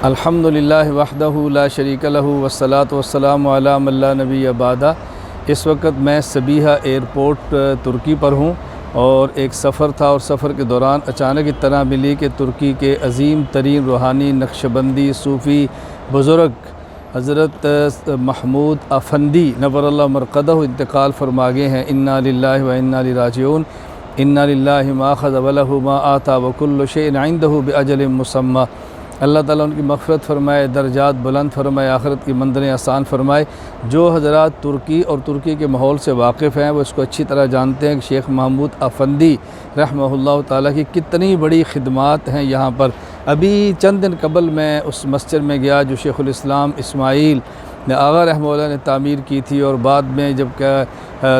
अल्हम्दुलिल्लाह वहदहु ला शरीका लहू वस्सलातु वस्सलामु अला मन ला नबिय्य बादा। इस वक्त मैं सबीहा एयरपोर्ट तुर्की पर हूँ और एक सफ़र था और सफ़र के दौरान अचानक इत्तला मिली कि तुर्की के अज़ीम तरीन रूहानी नक्शबंदी सूफ़ी बुज़ुर्ग हज़रत महमूद अफ़ंदी नव्वरल्लाहु मरक़दहु इंतकाल फरमा गए हैं। इन्ना लिल्लाहि व इन्ना इलैहि राजिऊन। इन्ना लिल्लाहि मा अख़ज़ व लहू मा आता व कुल्लु शैइन इंदहु बिअजलिन मुसम्मा। अल्लाह ताला उनकी मग़फ़िरत फ़रमाए, दर्जात बुलंद फ़रमाए, आखिरत की मंज़िलें आसान फ़रमाए। जो हज़रात तुर्की और तुर्की के माहौल से वाकिफ़ हैं वो इसको अच्छी तरह जानते हैं कि शेख महमूद अफ़ंदी रहमहुल्लाह ताला की कितनी बड़ी खिदमात हैं यहाँ पर। अभी चंद दिन कबल मैं उस मस्जिद में गया जो शेखुल इस्लाम इस्माइल आगा रहमहुल्लाह ने तामीर की थी, और बाद में जब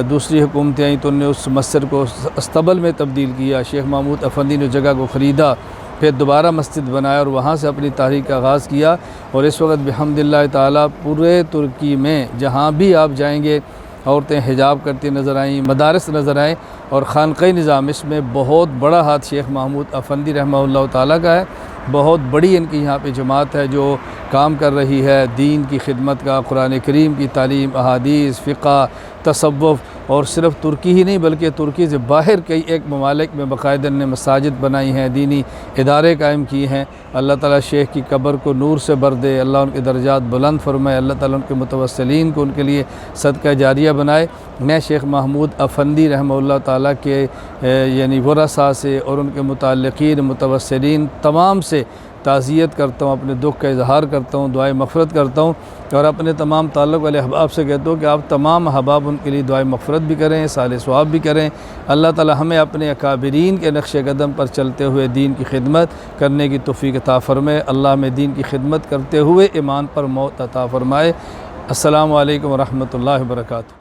दूसरी हुकूमतें आई तो उन्होंने उस मस्जिद को अस्तबल में तब्दील किया। शेख महमूद अफ़ंदी ने जगह को ख़रीदा, फिर दोबारा मस्जिद बनाया और वहाँ से अपनी तारीख़ का आगाज़ किया। और इस वक्त बिहम्दिल्लाह ताला पूरे तुर्की में जहाँ भी आप जाएंगे औरतें हिजाब करती नज़र आएँ, मदारस नज़र आएँ और खानक़ाही निज़ाम, इसमें बहुत बड़ा हाथ शेख महमूद अफ़ंदी रहमहुल्लाह ताला का है। बहुत बड़ी इनकी यहाँ पे जमात है जो काम कर रही है दीन की खिदमत का, कुरान करीम की तालीम, अहादीस, फ़िक़्ह, तसव्वुफ़, और सिर्फ़ तुर्की ही नहीं बल्कि तुर्की से बाहर कई एक ममालिक में बाकायदा ने मसाजिद बनाई हैं, दीनी इदारे कायम किए हैं। अल्लाह ताला शेख की कब्र को नूर से भर दे, अल्लाह उनके दर्जात बुलंद फरमाए, अल्लाह ताला उनके मुतवस्सिलीन को उनके लिए सदका जारिया बनाए। मैं शेख महमूद अफ़ंदी रहमहुल्लाह ताला के यानी वरसा से और उनके मुतल्लिक़ीन मुतवस्सिलीन तमाम से ताज़ियत करता हूँ, अपने दुख का इजहार करता हूँ, दुआए मग़फ़िरत करता हूँ और अपने तमाम ताल्लुक़ वाले अहबाब से कहता हूँ कि आप तमाम अहबाब उनके लिए दुआए मग़फ़िरत भी करें, साले सवाब भी करें। अल्लाह ताला हमें अपने अकाबिरीन के नक्शे कदम पर चलते हुए दीन की खिदमत करने की तौफ़ीक़ अता फ़रमाए। अल्लाह में दीन की खिदमत करते हुए ईमान पर मौत अता फ़रमाए। अस्सलामु अलैकुम व रहमतुल्लाहि व बरकातुहू।